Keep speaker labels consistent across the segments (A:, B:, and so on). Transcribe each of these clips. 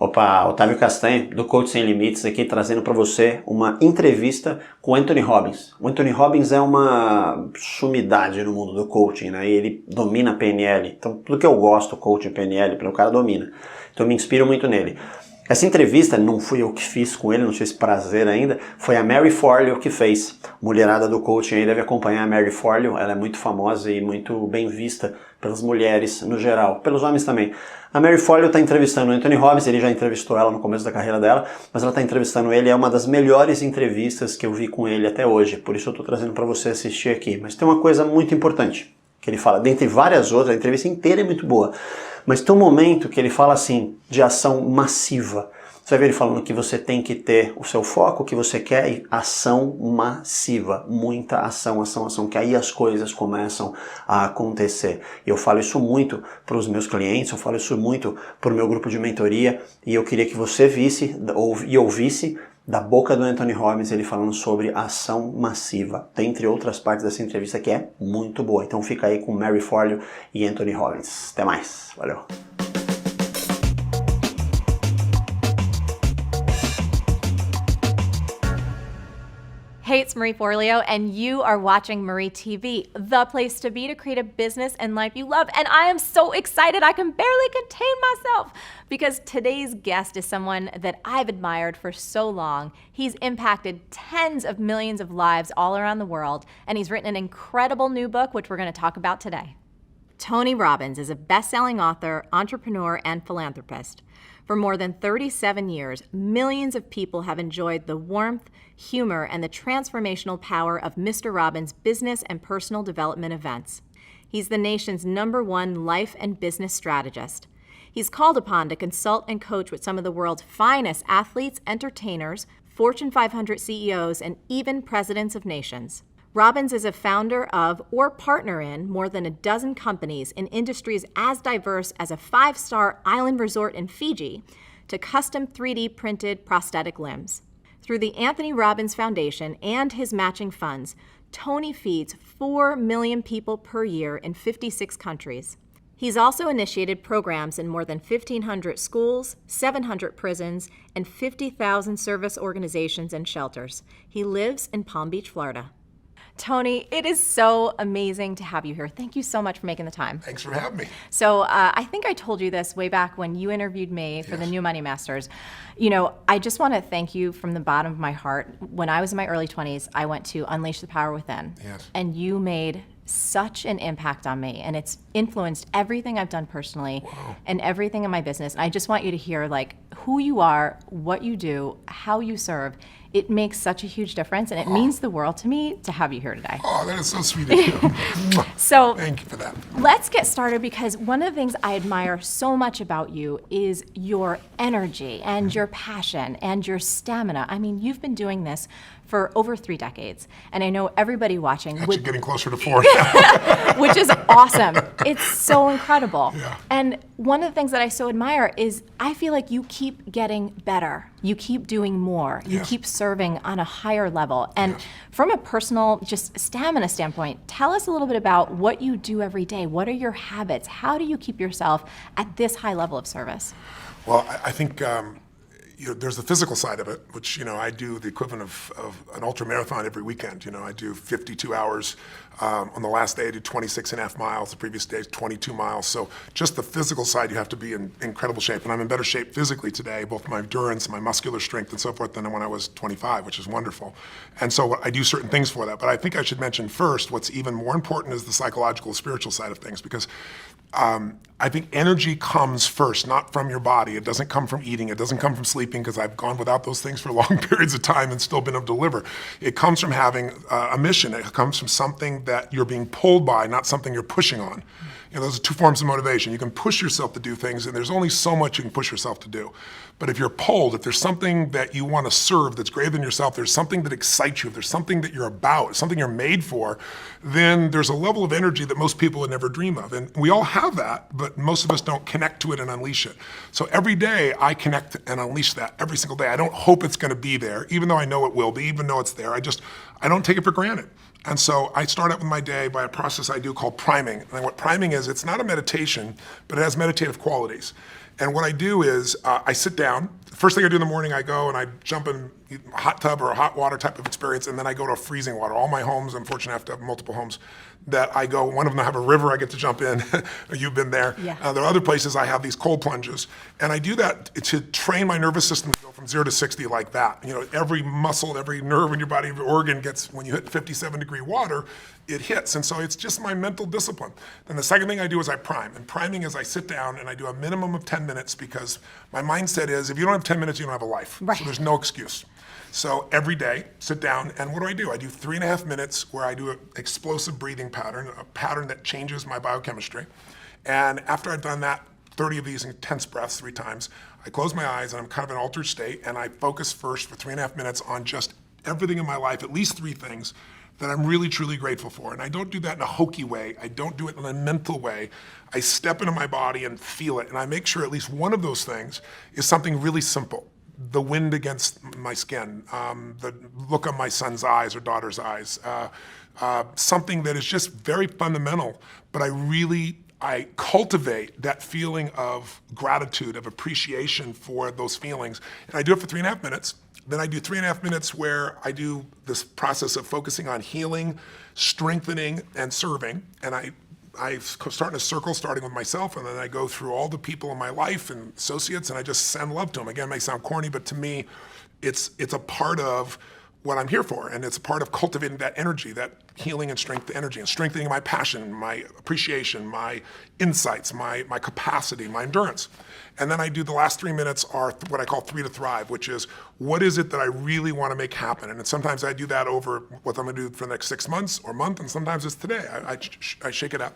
A: Opa, Otávio Castanho, do Coach Sem Limites, aqui trazendo para você uma entrevista com Anthony Robbins. O Anthony Robbins é uma sumidade no mundo do coaching, né? E ele domina a PNL. Então, tudo que eu gosto, coaching, PNL, o cara domina. Então, eu me inspiro muito nele. Essa entrevista, não fui eu que fiz com ele, não tive esse prazer ainda, foi a Mary Forleo que fez. Mulherada do coaching aí deve acompanhar a Mary Forleo, ela é muito famosa e muito bem vista pelas mulheres no geral, pelos homens também. A Mary Forleo está entrevistando o Anthony Robbins, ele já entrevistou ela no começo da carreira dela, mas ela está entrevistando ele, é uma das melhores entrevistas que eu vi com ele até hoje, por isso eu estou trazendo para você assistir aqui. Mas tem uma coisa muito importante que ele fala, dentre várias outras, a entrevista inteira é muito boa, mas tem um momento que ele fala assim, de ação massiva. Você vai ver ele falando que você tem que ter o seu foco, o que você quer, e ação massiva, muita ação, que aí as coisas começam a acontecer. E eu falo isso muito para os meus clientes, eu falo isso muito para o meu grupo de mentoria, e eu queria que você visse e ouvisse da boca do Anthony Robbins ele falando sobre ação massiva, dentre outras partes dessa entrevista que é muito boa. Então fica aí com Mary Forleo e Anthony Robbins. Até mais, valeu!
B: Hey, it's Marie Forleo, and you are watching Marie TV, the place to be to create a business and life you love. And I am so excited, I can barely contain myself, because today's guest is someone that I've admired for so long. He's impacted tens of millions of lives all around the world, and he's written an incredible new book, which we're going to talk about today. Tony Robbins is a best-selling author, entrepreneur, and philanthropist. For more than 37 years, millions of people have enjoyed the warmth, humor, and the transformational power of Mr. Robbins' business and personal development events. He's the nation's #1 life and business strategist. He's called upon to consult and coach with some of the world's finest athletes, entertainers, Fortune 500 CEOs, and even presidents of nations. Robbins is a founder of or partner in more than a dozen companies in industries as diverse as a 5-star island resort in Fiji to custom 3D printed prosthetic limbs. Through the Anthony Robbins Foundation and his matching funds, Tony feeds 4 million people per year in 56 countries. He's also initiated programs in more than 1,500 schools, 700 prisons, and 50,000 service organizations and shelters. He lives in Palm Beach, Florida. Tony, it is so amazing to have you here. Thank you so much for making the time.
C: Thanks for having me.
B: So I think I told you this way back when you interviewed me for the New Money Masters. You know, I just want to thank you from the bottom of my heart. When I was in my early 20s, I went to Unleash the Power Within.
C: Yes.
B: And you made such an impact on me, and it's influenced everything I've done personally and everything in my business. And I just want you to hear like who you are, what you do, how you serve. It makes such a huge difference, and it means the world to me to have you here today.
C: Oh, that is so sweet of you.
B: So
C: thank you for that.
B: Let's get started, because one of the things I admire so much about you is your energy and your passion and your stamina. I mean, you've been doing this for over 3 decades, and I know everybody watching
C: Actually getting closer to 4 now.
B: which is awesome. It's so incredible.
C: Yeah.
B: And one of the things that I so admire is I feel like you keep getting better. You keep doing more. You keep serving on a higher level. And from a personal, just stamina standpoint, tell us a little bit about what you do every day. What are your habits? How do you keep yourself at this high level of service?
C: Well, I think there's the physical side of it, which, I do the equivalent of an ultra marathon every weekend. I do 52 hours. On the last day, I did 26.5 miles. The previous day, 22 miles. So just the physical side, you have to be in incredible shape. And I'm in better shape physically today, both my endurance, my muscular strength, and so forth, than when I was 25, which is wonderful. And so I do certain things for that. But I think I should mention first, what's even more important is the psychological, spiritual side of things, because I think energy comes first, not from your body. It doesn't come from eating. It doesn't come from sleeping, because I've gone without those things for long periods of time and still been able to deliver. It comes from having a mission. It comes from something that you're being pulled by, not something you're pushing on. Those are 2 forms of motivation. You can push yourself to do things, and there's only so much you can push yourself to do. But if you're pulled, if there's something that you want to serve that's greater than yourself, there's something that excites you, if there's something that you're about, something you're made for, then there's a level of energy that most people would never dream of. And we all have that, but most of us don't connect to it and unleash it. So every day I connect and unleash that every single day. I don't hope it's going to be there, even though I know it will be, even though it's there. I don't take it for granted. And so I start out with my day by a process I do called priming. And what priming is, it's not a meditation, but it has meditative qualities. And what I do is I sit down. The first thing I do in the morning, I go and I jump in a hot tub or a hot water type of experience, and then I go to a freezing water. All my homes, I'm fortunate enough to have multiple homes, that I go, one of them I have a river I get to jump in. You've been there.
B: Yeah.
C: There are other places I have these cold plunges. And I do that to train my nervous system to go from 0 to 60 like that. Every muscle, every nerve in your body, every organ gets, when you hit 57-degree water, it hits. And so it's just my mental discipline. Then the second thing I do is I prime. And priming is I sit down and I do a minimum of 10 minutes because my mindset is if you don't have 10 minutes, you don't have a life.
B: Right.
C: So there's no excuse. So every day, sit down, and what do? I do 3.5 minutes where I do an explosive breathing pattern, a pattern that changes my biochemistry. And after I've done that, 30 of these intense breaths 3 times, I close my eyes and I'm kind of in an altered state, and I focus first for 3.5 minutes on just everything in my life, at least 3 things that I'm really, truly grateful for. And I don't do that in a hokey way. I don't do it in a mental way. I step into my body and feel it, and I make sure at least one of those things is something really simple. The wind against my skin, the look on my son's eyes or daughter's eyes, something that is just very fundamental, but I cultivate that feeling of gratitude, of appreciation for those feelings. And I do it for 3.5 minutes. Then I do 3.5 minutes where I do this process of focusing on healing, strengthening, and serving. And I start in a circle, starting with myself, and then I go through all the people in my life and associates, and I just send love to them. Again, it may sound corny, but to me, it's a part of what I'm here for, and it's a part of cultivating that energy, that healing and strength energy, and strengthening my passion, my appreciation, my insights, my capacity, my endurance. And then I do the last 3 minutes are what I call 3 to Thrive, which is what is it that I really want to make happen? And sometimes I do that over what I'm going to do for the next 6 months or month, and sometimes it's today. I shake it up.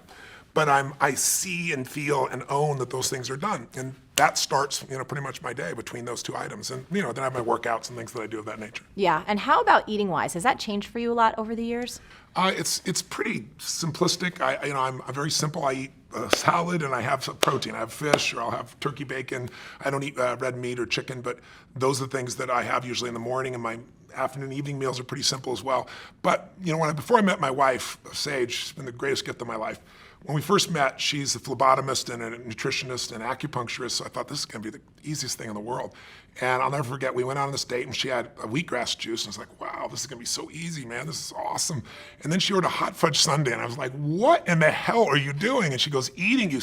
C: But I see and feel and own that those things are done. And that starts, pretty much my day between those 2 items. And, then I have my workouts and things that I do of that nature.
B: Yeah. And how about eating wise? Has that changed for you a lot over the years?
C: It's pretty simplistic. I'm very simple. I eat a salad and I have some protein. I have fish or I'll have turkey bacon. I don't eat red meat or chicken, but those are the things that I have usually in the morning, and my afternoon, evening meals are pretty simple as well. But, before I met my wife, Sage, she's been the greatest gift of my life. When we first met, she's a phlebotomist and a nutritionist and acupuncturist, so I thought this is going to be the easiest thing in the world. And I'll never forget, we went on this date and she had a wheatgrass juice, and I was like, wow, this is going to be so easy, man. This is awesome. And then she ordered a hot fudge sundae, and I was like, what in the hell are you doing? And she goes, eating, you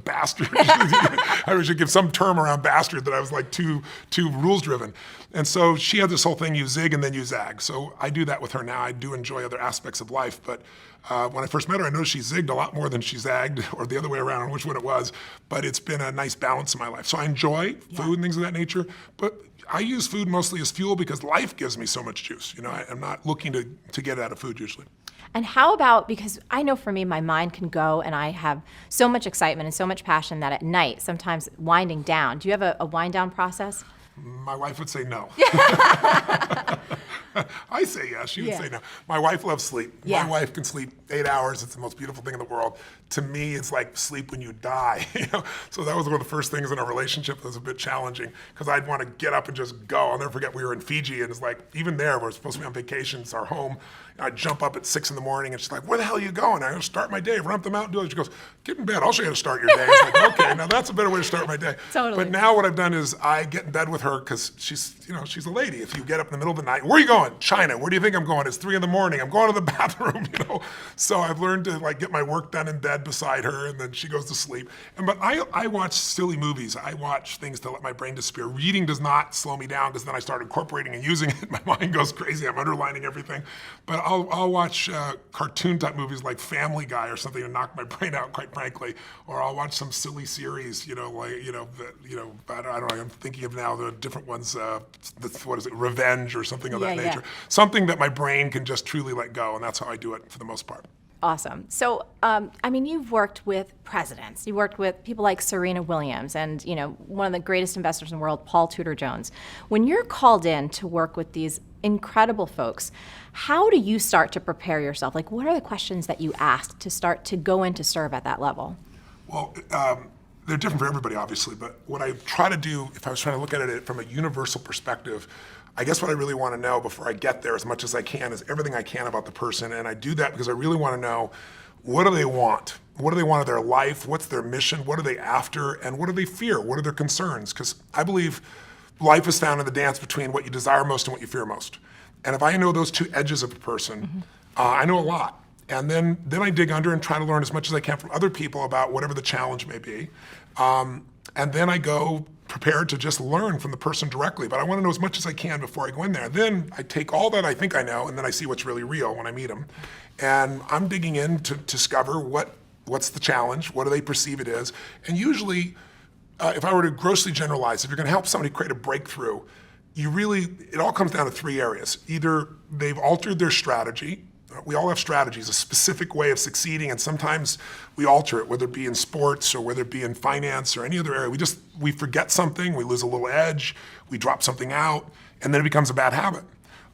C: bastard. I should give some term around bastard that I was like too rules driven. And so she had this whole thing, you zig and then you zag. So I do that with her now. I do enjoy other aspects of life, but when I first met her, I noticed she zigged a lot more than she zagged, or the other way around, I don't know which one it was, but it's been a nice balance in my life. So I enjoy food and things of that nature, but I use food mostly as fuel because life gives me so much juice. I'm not looking to get out of food usually.
B: And how about, because I know for me, my mind can go and I have so much excitement and so much passion that at night, sometimes winding down. Do you have a wind down process?
C: My wife would say no. I say yes, she would say no. My wife loves sleep.
B: Yeah.
C: My wife can sleep 8 hours. It's the most beautiful thing in the world. To me, it's like sleep when you die. So that was one of the first things in our relationship that was a bit challenging, because I'd want to get up and just go. I'll never forget, we were in Fiji, and it's like, even there, we're supposed to be on vacation, it's our home. I'd jump up at 6 in the morning, and she's like, where the hell are you going? I'm going to start my day, run up the mountain, do it. She goes, get in bed, I'll show you how to start your day. I was like, okay, now that's a better way to start my day.
B: Totally.
C: But now what I've done is I get in bed with her, because she's a lady. If you get up in the middle of the night, where are you going? China. Where do you think I'm going? It's 3 in the morning. I'm going to the bathroom, So I've learned to get my work done in bed beside her, and then she goes to sleep. But I watch silly movies. I watch things to let my brain disappear. Reading does not slow me down, because then I start incorporating and using it. My mind goes crazy. I'm underlining everything. But I'll watch cartoon type movies like Family Guy or something to knock my brain out, quite frankly. Or I'll watch some silly series, I don't know. I'm thinking of now the different ones. What is it? Revenge or something of that nature. Something that my brain can just truly let go, and that's how I do it for the most part.
B: Awesome. So, you've worked with presidents. You worked with people like Serena Williams and, one of the greatest investors in the world, Paul Tudor Jones. When you're called in to work with these incredible folks, how do you start to prepare yourself? What are the questions that you ask to start to go in to serve at that level?
C: Well, they're different for everybody, obviously, but what I try to do, if I was trying to look at it from a universal perspective, I guess what I really want to know before I get there as much as I can is everything I can about the person. And I do that because I really want to know, what do they want? What do they want of their life? What's their mission? What are they after? And what do they fear? What are their concerns? Because I believe life is found in the dance between what you desire most and what you fear most. And if I know those two edges of a person, I know a lot. And then I dig under and try to learn as much as I can from other people about whatever the challenge may be. And then I go prepared to just learn from the person directly. But I want to know as much as I can before I go in there. Then I take all that I think I know, and then I see what's really real when I meet them. And I'm digging in to discover what's the challenge, what do they perceive it is. And usually, if I were to grossly generalize, if you're going to help somebody create a breakthrough, it all comes down to three areas. Either they've altered their strategy. We all have strategies, a specific way of succeeding, and sometimes we alter it, whether it be in sports or whether it be in finance or any other area. We forget something, we lose a little edge, we drop something out, and then it becomes a bad habit.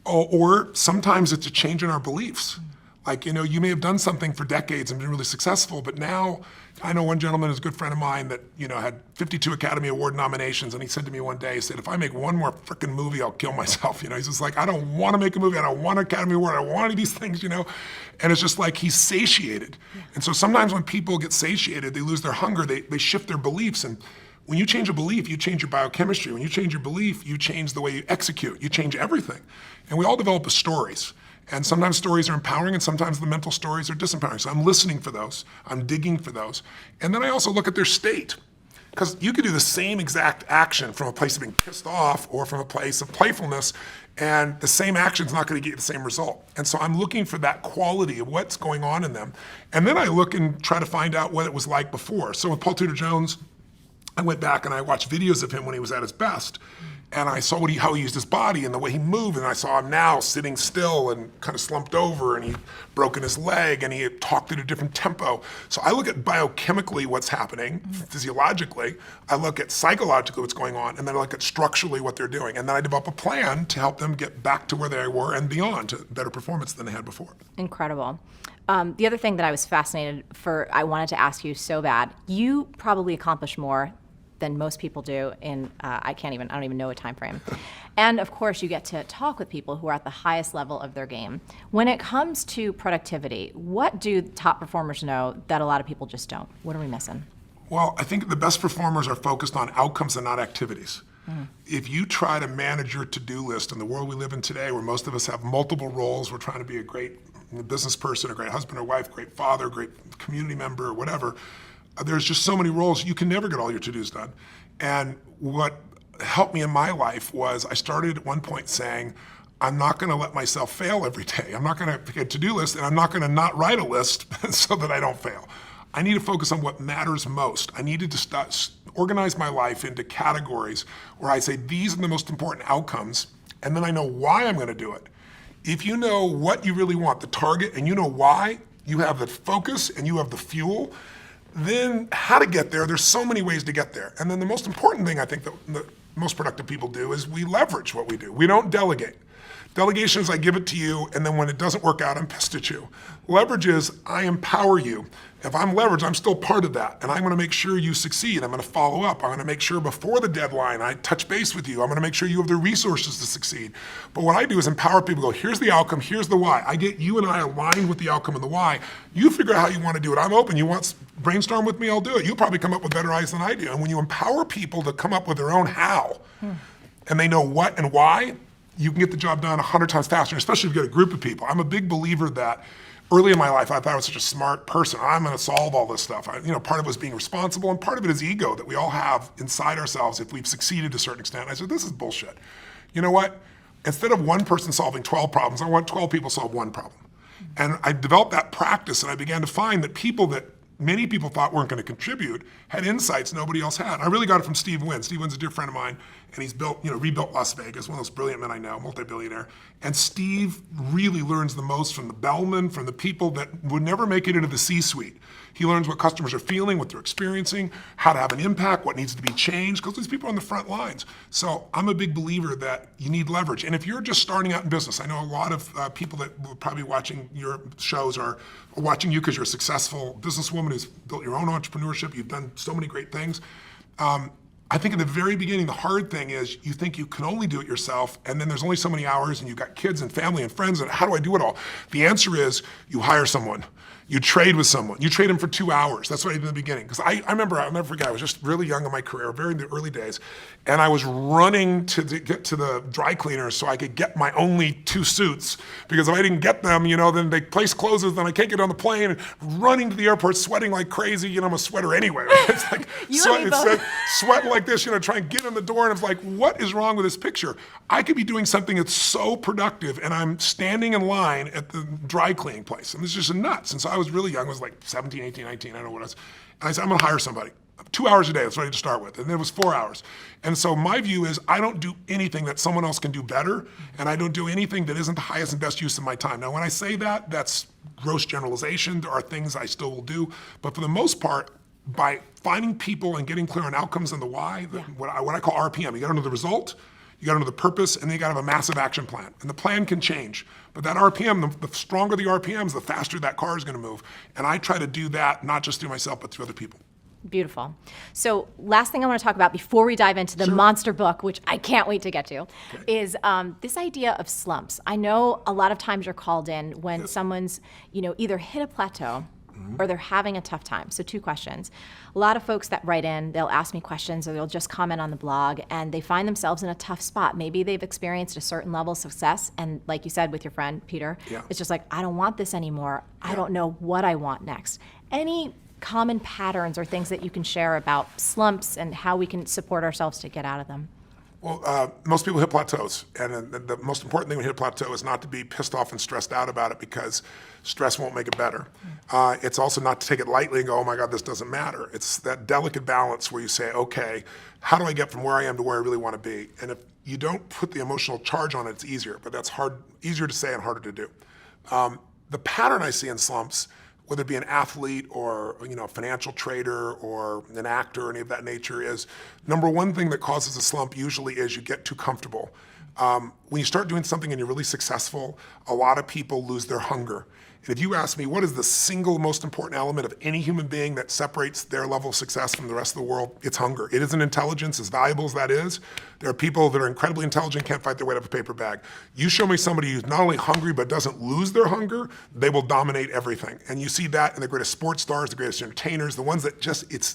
C: Or sometimes it's a change in our beliefs. Like, you may have done something for decades and been really successful, but now, I know one gentleman who's a good friend of mine that, had 52 Academy Award nominations, and he said to me one day, he said, if I make one more freaking movie, I'll kill myself. He's just like, I don't want to make a movie, I don't want an Academy Award, I don't want any of these things, And it's just like he's satiated. And so sometimes when people get satiated, they lose their hunger, they shift their beliefs. And when you change a belief, you change your biochemistry. When you change your belief, you change the way you execute, you change everything. And we all develop stories. And sometimes stories are empowering and sometimes the mental stories are disempowering. So I'm listening for those, I'm digging for those. And then I also look at their state. Because you could do the same exact action from a place of being pissed off or from a place of playfulness, and the same action's not going to get you the same result. And so I'm looking for that quality of what's going on in them. And then I look and try to find out what it was like before. So with Paul Tudor Jones, I went back and I watched videos of him when he was at his best. And I saw how he used his body and the way he moved, and I saw him now sitting still and kind of slumped over, and he'd broken his leg, and he had talked at a different tempo. So I look at biochemically what's happening, physiologically, I look at psychologically what's going on, and then I look at structurally what they're doing. And then I develop a plan to help them get back to where they were and beyond, to better performance than they had before.
B: Incredible. The other thing that I was fascinated I wanted to ask you so bad, you probably accomplish more than most people do in, I don't even know a time frame. And of course, you get to talk with people who are at the highest level of their game. When it comes to productivity, what do top performers know that a lot of people just don't? What are we missing?
C: Well, I think the best performers are focused on outcomes and not activities. If you try to manage your to-do list in the world we live in today, where most of us have multiple roles, we're trying to be a great business person, a great husband or wife, great father, great community member, or whatever, there's just so many roles, you can never get all your to-dos done. And what helped me in my life was I started at one point saying, I'm not going to let myself fail every day. I'm not going to pick a to-do list, and I'm not going to not write a list so that I don't fail. I need to focus on what matters most. I needed to organize my life into categories where I say, these are the most important outcomes, and then I know why I'm going to do it. If you know what you really want, the target, and you know why, you have the focus and you have the fuel, then how to get there, there's so many ways to get there. And then the most important thing I think that the most productive people do is we leverage what we do. We don't delegate. Delegation is I give it to you, and then when it doesn't work out, I'm pissed at you. Leverage is I empower you. If I'm leveraged, I'm still part of that, and I'm going to make sure you succeed. I'm going to follow up. I'm going to make sure before the deadline I touch base with you. I'm going to make sure you have the resources to succeed. But what I do is empower people. Go, here's the outcome, here's the why. I get you and I aligned with the outcome and the why. You figure out how you want to do it. I'm open. You want brainstorm with me? I'll do it. You'll probably come up with better ideas than I do. And when you empower people to come up with their own how, and they know what and why, you can get the job done 100 times faster, especially if you get a group of people. I'm a big believer that early in my life, I thought I was such a smart person. I'm going to solve all this stuff. Part of it was being responsible, and part of it is ego that we all have inside ourselves if we've succeeded to a certain extent. I said, this is bullshit. You know what? Instead of one person solving 12 problems, I want 12 people to solve one problem. And I developed that practice, and I began to find that people that many people thought weren't going to contribute had insights nobody else had. I really got it from Steve Wynn. Steve Wynn's a dear friend of mine, and he's rebuilt Las Vegas, one of those brilliant men I know, multi-billionaire. And Steve really learns the most from the bellmen, from the people that would never make it into the C-suite. He learns what customers are feeling, what they're experiencing, how to have an impact, what needs to be changed, because these people are on the front lines. So I'm a big believer that you need leverage. And if you're just starting out in business, I know a lot of people that will probably be watching your shows are watching you because you're a successful businesswoman who's built your own entrepreneurship. You've done so many great things. I think in the very beginning, the hard thing is you think you can only do it yourself, and then there's only so many hours, and you've got kids and family and friends, and how do I do it all? The answer is you hire someone. You trade with someone. You trade them for 2 hours. That's what I did in the beginning. Because I'll never forget, I was just really young in my career, very in the early days, and I was running to get to the dry cleaners so I could get my only 2 suits. Because if I didn't get them, then the place closes, then I can't get on the plane, and running to the airport, sweating like crazy. I'm a sweater anyway. Right? It's like sweating like this, trying to get in the door, and it's like, what is wrong with this picture? I could be doing something that's so productive, and I'm standing in line at the dry cleaning place, and it's just nuts. And so I was really young, I was like 17, 18, 19, I don't know what it was. And I said, I'm gonna hire somebody. 2 hours a day, that's what I had to start with. And then it was 4 hours. And so my view is I don't do anything that someone else can do better, and I don't do anything that isn't the highest and best use of my time. Now, when I say that, that's gross generalization. There are things I still will do. But for the most part, by finding people and getting clear on outcomes and the why, what I call RPM, you gotta know the result, you gotta know the purpose, and then you gotta have a massive action plan. And the plan can change. But that RPM, the stronger the RPMs, the faster that car is gonna move. And I try to do that, not just through myself, but through other people.
B: Beautiful. So last thing I want to talk about before we dive into the monster book, which I can't wait to get to, is this idea of slumps. I know a lot of times you're called in when someone's, either hit a plateau or they're having a tough time. So 2 questions. A lot of folks that write in, they'll ask me questions or they'll just comment on the blog and they find themselves in a tough spot. Maybe they've experienced a certain level of success and like you said with your friend, Peter, it's just like, I don't want this anymore. I don't know what I want next. Any common patterns or things that you can share about slumps and how we can support ourselves to get out of them?
C: Well, most people hit plateaus, and the most important thing when you hit a plateau is not to be pissed off and stressed out about it because stress won't make it better. It's also not to take it lightly and go, oh my God, this doesn't matter. It's that delicate balance where you say, okay, how do I get from where I am to where I really want to be? And if you don't put the emotional charge on it, it's easier, but that's easier to say and harder to do. The pattern I see in slumps, whether it be an athlete or a financial trader or an actor or any of that nature, is number one thing that causes a slump usually is you get too comfortable. When you start doing something and you're really successful, a lot of people lose their hunger. And if you ask me, what is the single most important element of any human being that separates their level of success from the rest of the world? It's hunger. It isn't intelligence, as valuable as that is. There are people that are incredibly intelligent, can't fight their way out of a paper bag. You show me somebody who's not only hungry, but doesn't lose their hunger, they will dominate everything. And you see that in the greatest sports stars, the greatest entertainers, the ones that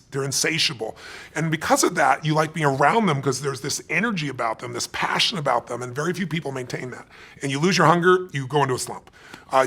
C: they're insatiable. And because of that, you like being around them because there's this energy about them, this passion about them, and very few people maintain that. And you lose your hunger, you go into a slump.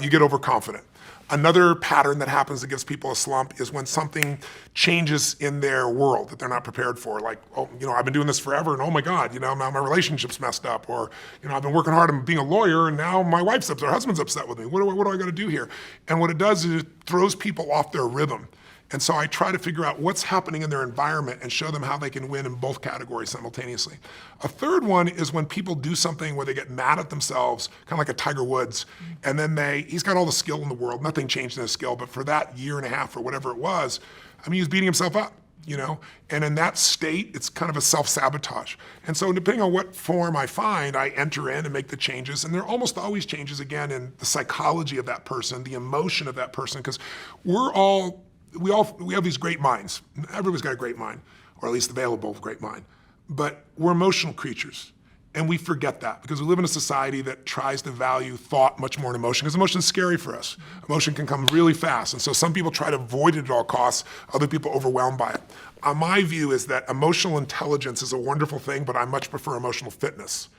C: You get overconfident. Another pattern that happens that gives people a slump is when something changes in their world that they're not prepared for. Like, I've been doing this forever, and oh my God, now my relationship's messed up. Or, I've been working hard on being a lawyer, and now my wife's upset, her husband's upset with me. What do I got to do here? And what it does is it throws people off their rhythm. And so I try to figure out what's happening in their environment and show them how they can win in both categories simultaneously. A third one is when people do something where they get mad at themselves, kind of like a Tiger Woods, and then he's got all the skill in the world, nothing changed in his skill, but for that year and a half or whatever it was, he was beating himself up, and in that state, it's kind of a self-sabotage. And so depending on what form I find, I enter in and make the changes, and there are almost always changes, again, in the psychology of that person, the emotion of that person, because we have these great minds. Everybody's got a great mind, or at least available great mind. But we're emotional creatures, and we forget that because we live in a society that tries to value thought much more than emotion, because emotion is scary for us. Emotion can come really fast, and so some people try to avoid it at all costs, other people are overwhelmed by it. My view is that emotional intelligence is a wonderful thing, but I much prefer emotional fitness.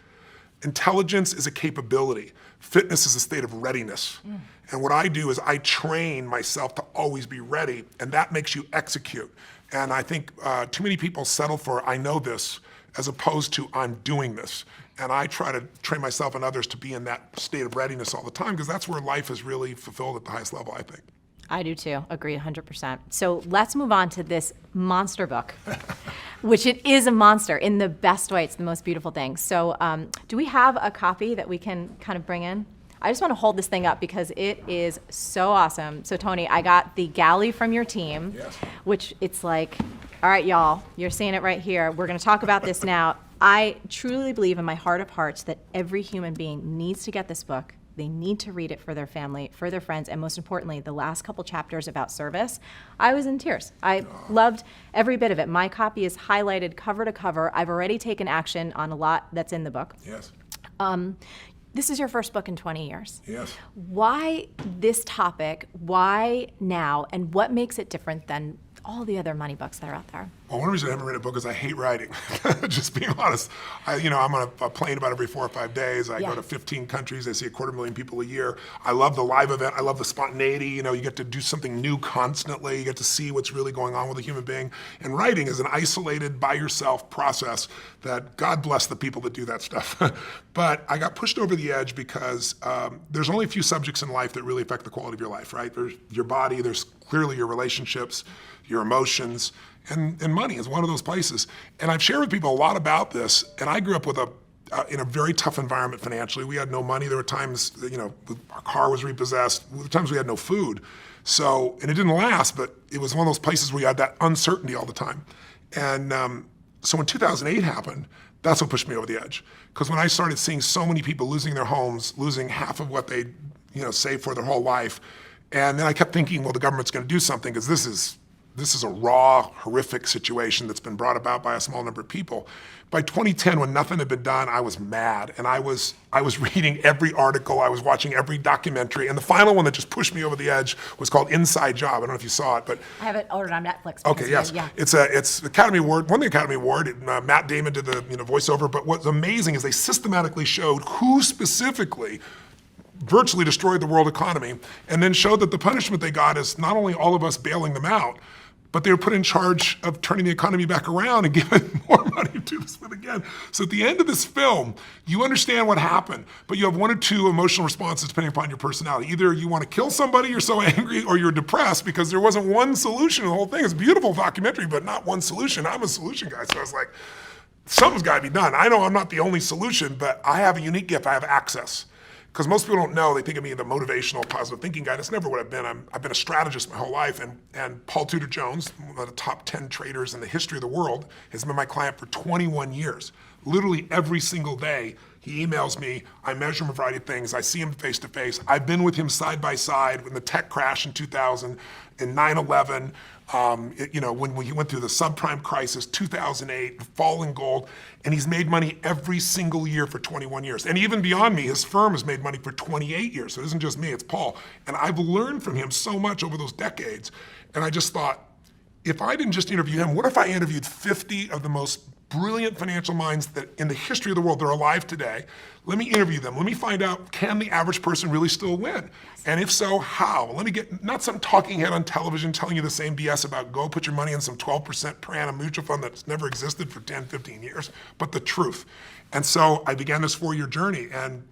C: Intelligence is a capability. Fitness is a state of readiness. And what I do is I train myself to always be ready, and that makes you execute. And I think too many people settle for, I know this, as opposed to I'm doing this. And I try to train myself and others to be in that state of readiness all the time, because that's where life is really fulfilled at the highest level, I think.
B: I do too, agree 100%. So let's move on to this monster book, which it is a monster in the best way. It's the most beautiful thing. So do we have a copy that we can kind of bring in? I just want to hold this thing up because it is so awesome. So Tony, I got the galley from your team, which it's like, all right, y'all, you're seeing it right here. We're going to talk about this now. I truly believe in my heart of hearts that every human being needs to get this book. They need to read it for their family, for their friends, and most importantly, the last couple chapters about service. I was in tears. I loved every bit of it. My copy is highlighted cover to cover. I've already taken action on a lot that's in the book.
C: Yes.
B: This is your first book in 20 years.
C: Yes.
B: Why this topic? Why now? And what makes it different than all the other money books that are out there?
C: Well, one reason I haven't written a book is I hate writing. Just being honest. I'm on a plane about every 4 or 5 days. I go to 15 countries. I see 250,000 people a year. I love the live event. I love the spontaneity. You get to do something new constantly. You get to see what's really going on with a human being. And writing is an isolated, by yourself process that God bless the people that do that stuff. But I got pushed over the edge because there's only a few subjects in life that really affect the quality of your life, right? There's your body, there's clearly your relationships, your emotions, and money is one of those places. And I've shared with people a lot about this, and I grew up with in a very tough environment financially. We had no money. There were times, our car was repossessed. There were times we had no food. So, and it didn't last, but it was one of those places where you had that uncertainty all the time. And so when 2008 happened, that's what pushed me over the edge. Because when I started seeing so many people losing their homes, losing half of what they saved for their whole life, and then I kept thinking, well, the government's going to do something because this is a raw, horrific situation that's been brought about by a small number of people. By 2010, when nothing had been done, I was mad, and I was reading every article, I was watching every documentary, and the final one that just pushed me over the edge was called Inside Job. I don't know if you saw it, but
B: I have it ordered on Netflix.
C: Okay, yes, it's Academy Award, won the Academy Award. Matt Damon did the voiceover. But what's amazing is they systematically showed who specifically virtually destroyed the world economy, and then showed that the punishment they got is not only all of us bailing them out, but they were put in charge of turning the economy back around and giving more money to do this with again. So at the end of this film, you understand what happened, but you have one or two emotional responses depending upon your personality. Either you want to kill somebody, you're so angry, or you're depressed because there wasn't one solution to the whole thing. It's a beautiful documentary, but not one solution. I'm a solution guy, so I was like, something's got to be done. I know I'm not the only solution, but I have a unique gift. I have access. Because most people don't know, they think of me the motivational, positive thinking guy. That's never what I've been. I've been a strategist my whole life, and Paul Tudor Jones, one of the top 10 traders in the history of the world, has been my client for 21 years. Literally every single day, he emails me. I measure him a variety of things. I see him face to face. I've been with him side by side in the tech crash in 2000, in 9/11, when he went through the subprime crisis, 2008, falling gold, and he's made money every single year for 21 years. And even beyond me, his firm has made money for 28 years. So it isn't just me, it's Paul. And I've learned from him so much over those decades. And I just thought, if I didn't just interview him, what if I interviewed 50 of the most brilliant financial minds that in the history of the world that are alive today? Let me interview them. Let me find out, can the average person really still win? And if so, how? Let me get, not some talking head on television telling you the same BS about go put your money in some 12% per annum mutual fund that's never existed for 10, 15 years, but the truth. And so I began this 4-year journey, and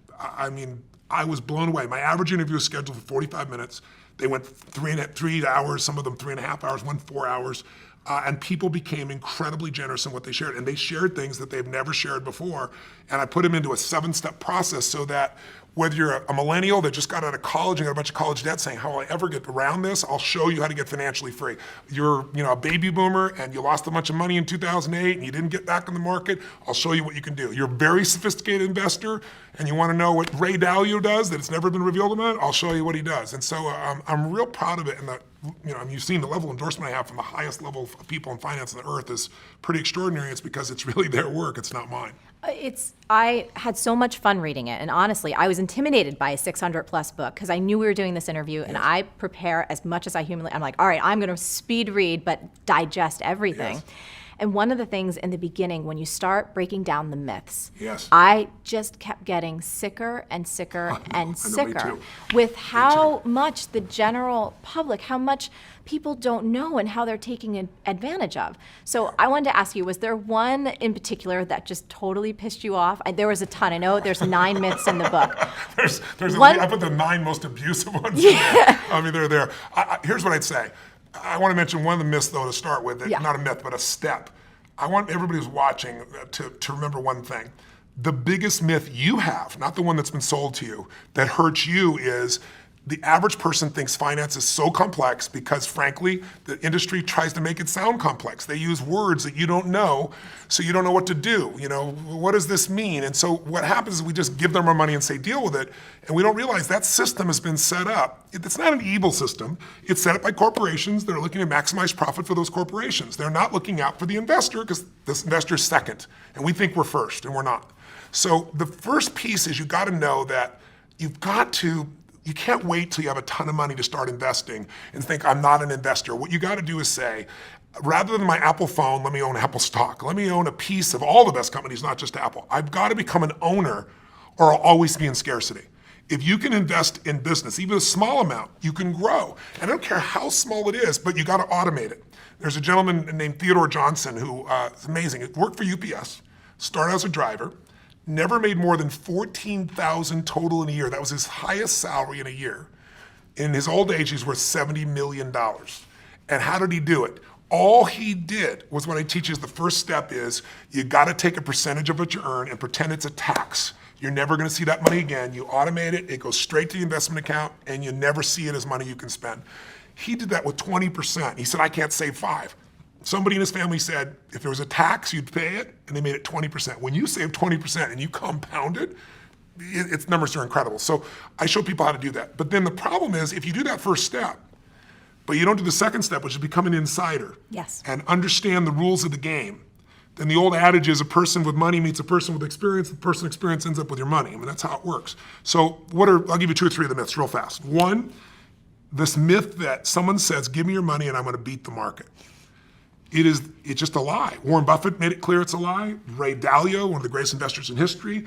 C: I was blown away. My average interview was scheduled for 45 minutes. They went 3 hours, some of them 3.5 hours, 4 hours. And people became incredibly generous in what they shared. And they shared things that they've never shared before. And I put them into a 7-step process so that whether you're a millennial that just got out of college and got a bunch of college debt saying, how will I ever get around this? I'll show you how to get financially free. You're a baby boomer and you lost a bunch of money in 2008 and you didn't get back in the market. I'll show you what you can do. You're a very sophisticated investor and you want to know what Ray Dalio does that it's never been revealed about, I'll show you what he does. And so I'm real proud of it. And you've seen the level of endorsement I have from the highest level of people in finance on the earth is pretty extraordinary. It's because it's really their work. It's not mine.
B: I had so much fun reading it, and honestly, I was intimidated by a 600-plus book because I knew we were doing this interview, and I prepare as much as I humanly. I'm like, all right, I'm going to speed read, but digest everything.
C: Yes.
B: And one of the things in the beginning, when you start breaking down the myths,
C: yes,
B: I just kept getting sicker and sicker and sicker with how much the general public, how much people don't know and how they're taking advantage of. So I wanted to ask you, was there one in particular that just totally pissed you off? There was a ton. I know there's 9 myths in the book.
C: I put the 9 most abusive ones in there. They're there. Here's what I'd say. I want to mention one of the myths, though, to start with. Not a myth, but a step. I want everybody who's watching to remember one thing. The biggest myth you have, not the one that's been sold to you, that hurts you is the average person thinks finance is so complex because, frankly, the industry tries to make it sound complex. They use words that you don't know, so you don't know what to do. You know, what does this mean? And so what happens is we just give them our money and say, deal with it, and we don't realize that system has been set up. It's not an evil system. It's set up by corporations that are looking to maximize profit for those corporations. They're not looking out for the investor because this investor is second, and we think we're first, and we're not. So the first piece is you got to know that you can't wait till you have a ton of money to start investing and think, I'm not an investor. What you got to do is say, rather than my Apple phone, let me own Apple stock. Let me own a piece of all the best companies, not just Apple. I've got to become an owner or I'll always be in scarcity. If you can invest in business, even a small amount, you can grow. And I don't care how small it is, but you got to automate it. There's a gentleman named Theodore Johnson who is amazing. He worked for UPS, started as a driver, never made more than $14,000 total in a year. That was his highest salary in a year. In his old age, he's worth $70 million. And how did he do it? All he did was what I teach is the first step is you got to take a percentage of what you earn and pretend it's a tax. You're never going to see that money again. You automate it, it goes straight to the investment account, and you never see it as money you can spend. He did that with 20%. He said, I can't save 5. Somebody in his family said, if there was a tax, you'd pay it, and they made it 20%. When you save 20% and you compound it, its numbers are incredible. So I show people how to do that. But then the problem is, if you do that first step, but you don't do the second step, which is become an insider,
B: yes,
C: and understand the rules of the game, then the old adage is a person with money meets a person with experience, the person with experience ends up with your money. I mean, that's how it works. So I'll give you 2 or 3 of the myths real fast. One, this myth that someone says, give me your money and I'm going to beat the market. It's just a lie. Warren Buffett made it clear it's a lie. Ray Dalio, one of the greatest investors in history.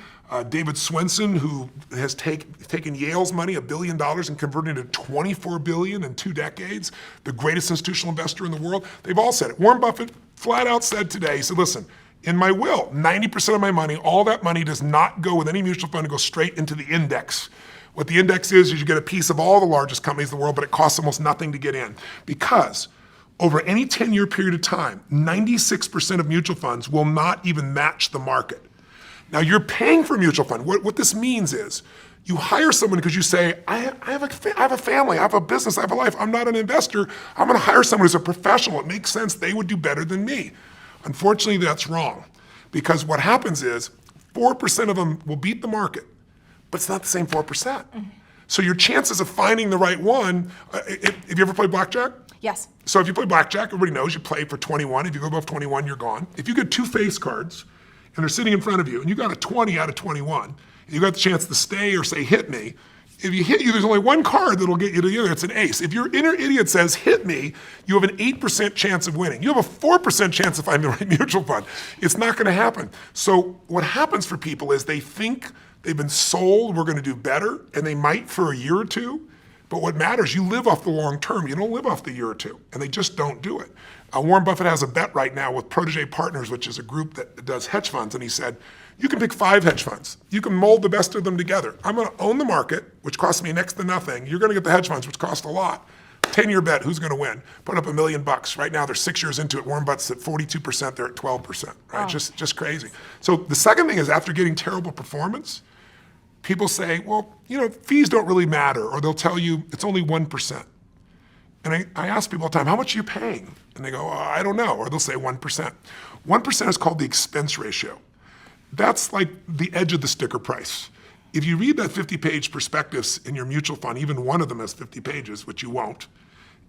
C: David Swenson, who has taken Yale's money, $1 billion, and converted it to $24 billion in 2 decades. The greatest institutional investor in the world. They've all said it. Warren Buffett flat out said today, he said, listen, in my will, 90% of my money, all that money does not go with any mutual fund, it goes straight into the index. What the index is you get a piece of all the largest companies in the world, but it costs almost nothing to get in. Because over any 10-year period of time, 96% of mutual funds will not even match the market. Now you're paying for a mutual fund. What this means is you hire someone because you say, I have a family, I have a business, I have a life. I'm not an investor. I'm going to hire someone who's a professional. It makes sense. They would do better than me. Unfortunately, that's wrong. Because what happens is 4% of them will beat the market, but it's not the same 4%. Mm-hmm. So your chances of finding the right one, have you ever played blackjack?
B: yes,
C: So if you play blackjack, everybody knows you play for 21. If you go above 21, you're gone. If you get 2 face cards and they're sitting in front of you and you got a 20 out of 21, and you got the chance to stay or say hit me, if you hit you, there's only one card that'll get you to the other. It's an ace. If your inner idiot says hit me, you have an 8% chance of winning. You have a 4% chance of finding the right mutual fund. It's not going to happen. So what happens for people is they think they've been sold, we're going to do better, and they might for a year or 2. But what matters, you live off the long term. You don't live off the year or 2, and they just don't do it. Warren Buffett has a bet right now with Protégé Partners, which is a group that does hedge funds, and he said, you can pick 5 hedge funds. You can mold the best of them together. I'm going to own the market, which costs me next to nothing. You're going to get the hedge funds, which cost a lot. 10-year bet, who's going to win? Put up $1 million. Right now, they're 6 years into it. Warren Buffett's at 42%, they're at 12%, right? Oh. Just crazy. So the second thing is after getting terrible performance, people say, well, fees don't really matter, or they'll tell you it's only 1%. And I ask people all the time, how much are you paying? And they go, I don't know, or they'll say 1%. 1% is called the expense ratio. That's like the edge of the sticker price. If you read that 50-page prospectus in your mutual fund, even one of them has 50 pages, which you won't,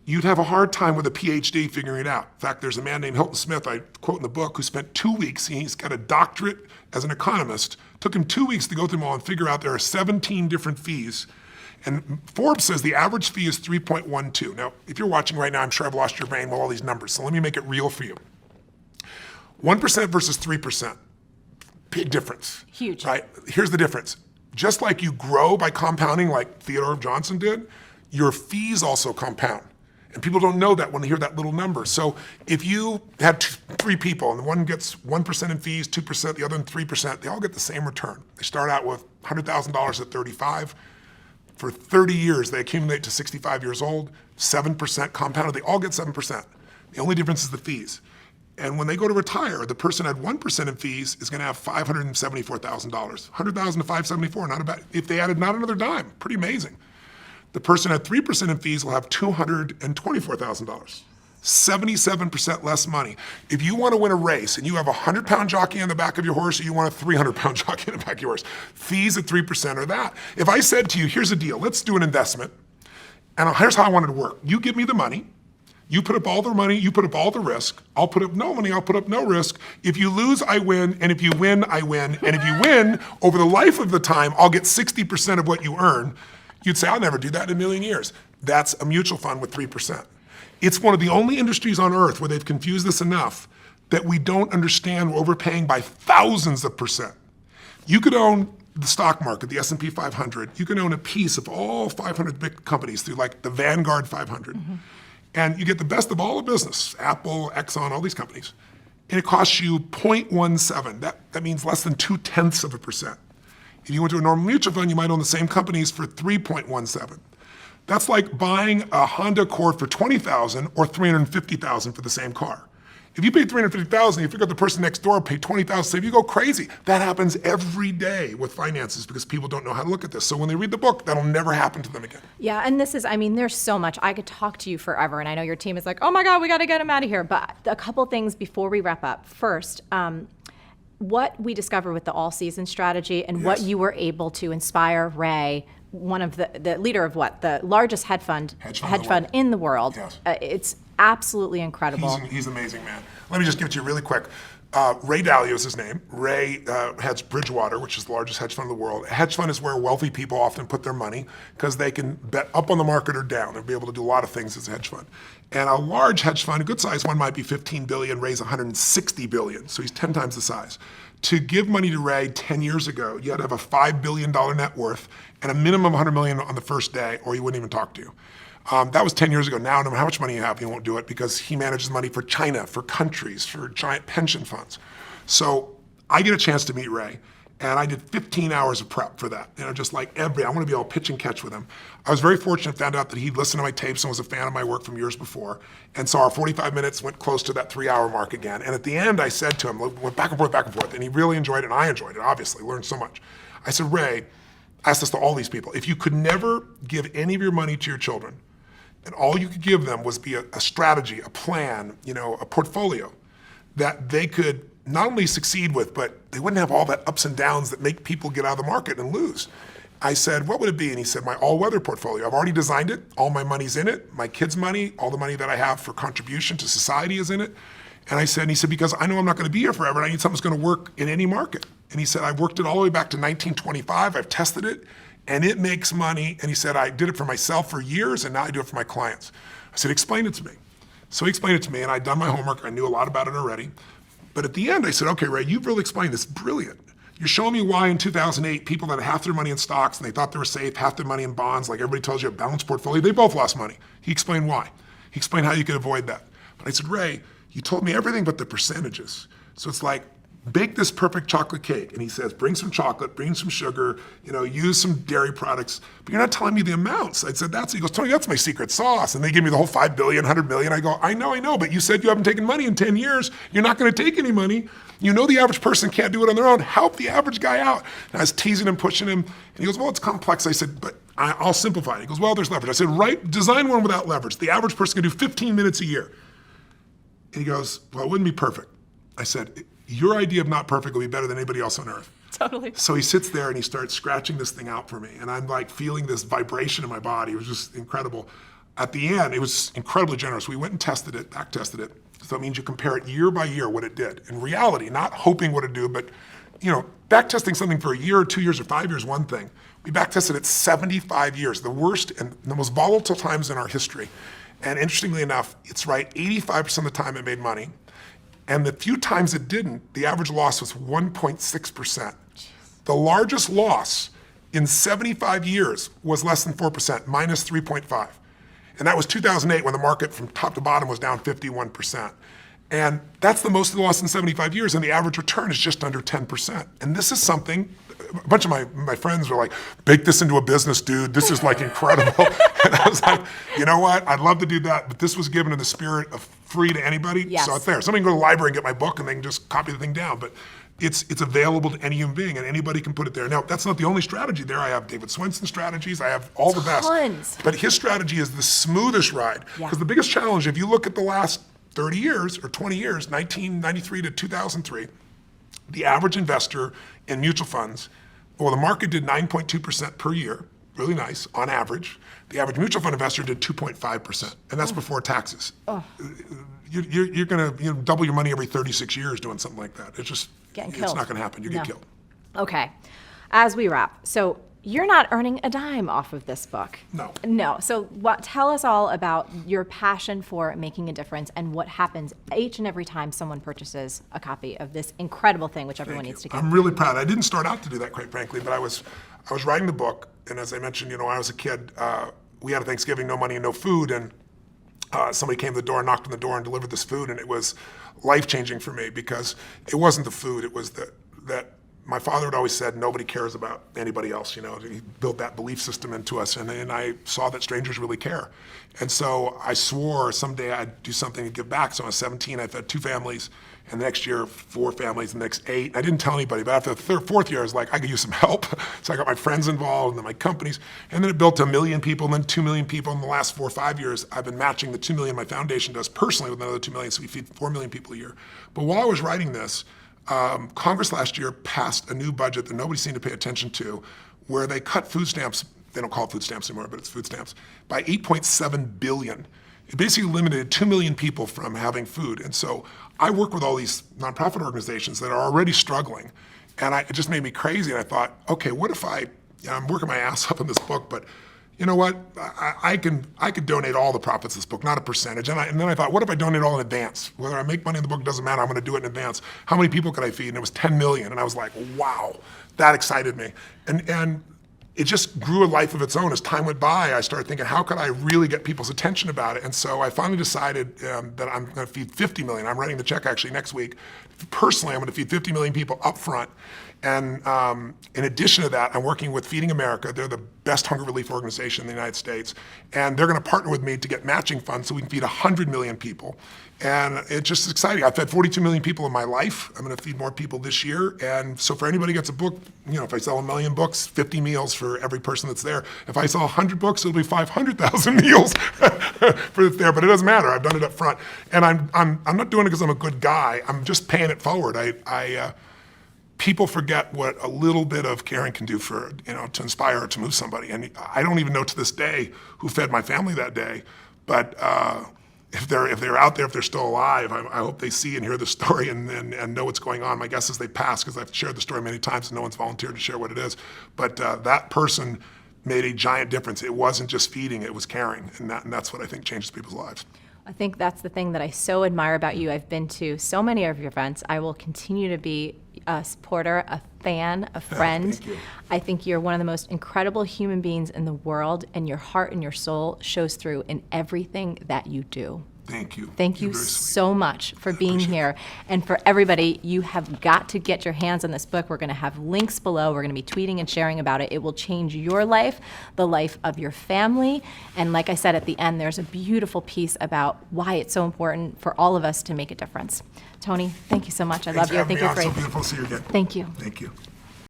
C: you'd have a hard time with a PhD figuring it out. In fact, there's a man named Hilton Smith, I quote in the book, who spent 2 weeks, he's got a doctorate as an economist, took him 2 weeks to go through them all and figure out there are 17 different fees. And Forbes says the average fee is 3.12. Now, if you're watching right now, I'm sure I've lost your brain with all these numbers, so let me make it real for you. 1% versus 3%, big difference.
B: Huge.
C: Right? Here's the difference. Just like you grow by compounding like Theodore Johnson did, your fees also compound. And people don't know that when they hear that little number. So if you have 3 people and one gets 1% in fees, 2%, the other 3%, they all get the same return. They start out with $100,000 at 35. For 30 years, they accumulate to 65 years old, 7% compounded. They all get 7%. The only difference is the fees. And when they go to retire, the person at 1% in fees is going to have $574,000. $100,000 to 574, not a bad. If they added not another dime, pretty amazing. The person at 3% in fees will have $224,000. 77% less money. If you want to win a race and you have a 100-pound jockey on the back of your horse, or you want a 300-pound jockey on the back of your horse, fees at 3% are that. If I said to you, here's a deal, let's do an investment, and here's how I want it to work. You give me the money, you put up all the money, you put up all the risk, I'll put up no money, I'll put up no risk. If you lose, I win, and if you win, I win. And if you win, over the life of the time, I'll get 60% of what you earn. You'd say, I'll never do that in a million years. That's a mutual fund with 3%. It's one of the only industries on earth where they've confused this enough that we don't understand we're overpaying by thousands of percent. You could own the stock market, the S&P 500. You can own a piece of all 500 big companies through like the Vanguard 500. And you get the best of all the business, Apple, Exxon, all these companies. And it costs you 0.17. That means less than 0.2%. If you went to a normal mutual fund, you might own the same companies for 3.17. That's like buying a Honda Accord for $20,000 or $350,000 for the same car. If you pay $350,000, you figure out the person next door paid $20,000, so you go crazy. That happens every day with finances because people don't know how to look at this. So when they read the book, that'll never happen to them again.
B: Yeah, and this is, I mean, there's so much. I could talk to you forever, and I know your team is like, oh my God, we got to get him out of here. But a couple things before we wrap up. First, what we discovered with the all-season strategy and what you were able to inspire Ray, one of the leader of what? The largest hedge fund in the world.
C: Yes.
B: It's absolutely incredible.
C: He's an amazing man. Let me just give it to you really quick. Ray Dalio is his name. Ray heads Bridgewater, which is the largest hedge fund in the world. A hedge fund is where wealthy people often put their money because they can bet up on the market or down. They'll be able to do a lot of things as a hedge fund. And a large hedge fund, a good sized one might be 15 billion, Ray's 160 billion, so he's 10 times the size. To give money to Ray 10 years ago, you had to have a $5 billion net worth and a minimum of $100 million on the first day, or he wouldn't even talk to you. That was 10 years ago. Now, no matter how much money you have, you won't do it because he manages money for China, for countries, for giant pension funds. So I get a chance to meet Ray, and I did 15 hours of prep for that. Just like I want to be all pitch and catch with him. I was very fortunate, found out that he'd listened to my tapes and was a fan of my work from years before. And so our 45 minutes went close to that 3-hour mark again. And at the end, I said to him, went back and forth, and he really enjoyed it, and I enjoyed it, obviously, learned so much. I said, Ray, I asked this to all these people, if you could never give any of your money to your children, and all you could give them was be a strategy, a plan, a portfolio that they could not only succeed with, but they wouldn't have all that ups and downs that make people get out of the market and lose. I said, what would it be? And he said, my all-weather portfolio. I've already designed it. All my money's in it. My kids' money, all the money that I have for contribution to society is in it. And he said, because I know I'm not going to be here forever, and I need something that's going to work in any market. And he said, I've worked it all the way back to 1925. I've tested it, and it makes money. And he said, I did it for myself for years, and now I do it for my clients. I said, explain it to me. So he explained it to me, and I'd done my homework. I knew a lot about it already. But at the end, I said, okay, Ray, you've really explained this. Brilliant. You're showing me why in 2008, people that had half their money in stocks and they thought they were safe, half their money in bonds, like everybody tells you, a balanced portfolio, they both lost money. He explained why. He explained how you could avoid that. But I said, Ray, you told me everything but the percentages. So it's like, bake this perfect chocolate cake. And he says, bring some chocolate, bring some sugar, use some dairy products, but you're not telling me the amounts. I said, he goes, Tony, that's my secret sauce. And they give me the whole 5 billion, 100 million. I go, I know, but you said you haven't taken money in 10 years. You're not going to take any money. You know the average person can't do it on their own. Help the average guy out. And I was teasing him, pushing him. And he goes, well, it's complex. I said, but I'll simplify it. He goes, well, there's leverage. I said, design one without leverage. The average person can do 15 minutes a year. And he goes, well, it wouldn't be perfect. I said, your idea of not perfect will be better than anybody else on earth.
B: Totally.
C: So he sits there and he starts scratching this thing out for me. And I'm like feeling this vibration in my body. It was just incredible. At the end, it was incredibly generous. We went and tested it, back tested it. So it means you compare it year by year what it did. In reality, not hoping what it'd do, but back testing something for a year or 2 years or 5 years, one thing. We back tested it 75 years, the worst and the most volatile times in our history. And interestingly enough, it's right, 85% of the time it made money. And the few times it didn't, the average loss was 1.6%. The largest loss in 75 years was less than 4%, minus 3.5. And that was 2008 when the market from top to bottom was down 51%. And that's the most of the loss in 75 years, and the average return is just under 10%. And this is something, a bunch of my friends were like, bake this into a business, dude. This is like incredible. And I was like, you know what? I'd love to do that, but this was given in the spirit of free to anybody.
B: Yes.
C: So it's there. Somebody can go to the library and get my book and they can just copy the thing down. But it's available to any human being and anybody can put it there. Now, that's not the only strategy there. I have David Swenson's strategies. I have all the best.
B: Tons.
C: But his strategy is the smoothest ride. Because the biggest challenge, if you look at the last 30 years or 20 years, 1993 to 2003, the average investor in mutual funds, well, the market did 9.2% per year, really nice, on average. The average mutual fund investor did 2.5%, and that's before taxes. You're going to double your money every 36 years doing something like that. It's just, it's not going to happen. You get killed.
B: Okay. As we wrap, so you're not earning a dime off of this book. No. So tell us all about your passion for making a difference and what happens each and every time someone purchases a copy of this incredible thing, which everyone needs to get.
C: I'm really proud. I didn't start out to do that, quite frankly, but I was writing the book, and as I mentioned, when I was a kid, we had a Thanksgiving, no money and no food, and somebody came to the door, knocked on the door, and delivered this food, and it was life-changing for me because it wasn't the food, it was that my father had always said nobody cares about anybody else. He built that belief system into us, and I saw that strangers really care. And so I swore someday I'd do something to give back. So I was 17, I fed 2 families, and the next year 4 families, the next 8. I didn't tell anybody, but after the 4th year, I was like, I could use some help. So I got my friends involved, and then my companies, and then it built to 1 million people, and then 2 million people. In the last 4 or 5 years, I've been matching the 2 million my foundation does personally with another 2 million, so we feed 4 million people a year. But while I was writing this, Congress last year passed a new budget that nobody seemed to pay attention to, where they cut food stamps, they don't call it food stamps anymore, but it's food stamps, by $8.7 billion. It basically limited 2 million people from having food. And so I work with all these nonprofit organizations that are already struggling, and it just made me crazy. And I thought, okay, what if I'm working my ass off on this book, but you know what? I could donate all the profits of this book, not a percentage. And then I thought, what if I donate all in advance? Whether I make money in the book doesn't matter. I'm going to do it in advance. How many people could I feed? And it was 10 million. And I was like, wow, that excited me. And it just grew a life of its own. As time went by, I started thinking, how could I really get people's attention about it? And so I finally decided that I'm going to feed 50 million. I'm writing the check actually next week. Personally, I'm going to feed 50 million people up front. And in addition to that, I'm working with Feeding America. They're the best hunger relief organization in the United States. And they're going to partner with me to get matching funds so we can feed 100 million people. And it's just exciting. I've fed 42 million people in my life. I'm going to feed more people this year. And so for anybody who gets a book, if I sell 1 million books, 50 meals for every person that's there. If I sell 100 books, it'll be 500,000 meals for that's there. But it doesn't matter. I've done it up front. And I'm not doing it because I'm a good guy. I'm just paying it forward. People forget what a little bit of caring can do for, to inspire or to move somebody. And I don't even know to this day who fed my family that day. But if they're out there, if they're still alive, I hope they see and hear the story and know what's going on. My guess is they pass because I've shared the story many times and no one's volunteered to share what it is. But that person made a giant difference. It wasn't just feeding, it was caring. And that's what I think changes people's lives.
B: I think that's the thing that I so admire about you. I've been to so many of your events. I will continue to be a supporter, a fan, a friend.
C: Thank you.
B: I think you're one of the most incredible human beings in the world, and your heart and your soul shows through in everything that you do.
C: Thank you.
B: Thank you so much for being here. And for everybody, you have got to get your hands on this book. We're going to have links below. We're going to be tweeting and sharing about it. It will change your life, the life of your family. And like I said at the end, there's a beautiful piece about why it's so important for all of us to make a difference. Tony, thank you so much. I love you. I think you're great.
C: So beautiful to see you again.
B: Thank you.
C: Thank you.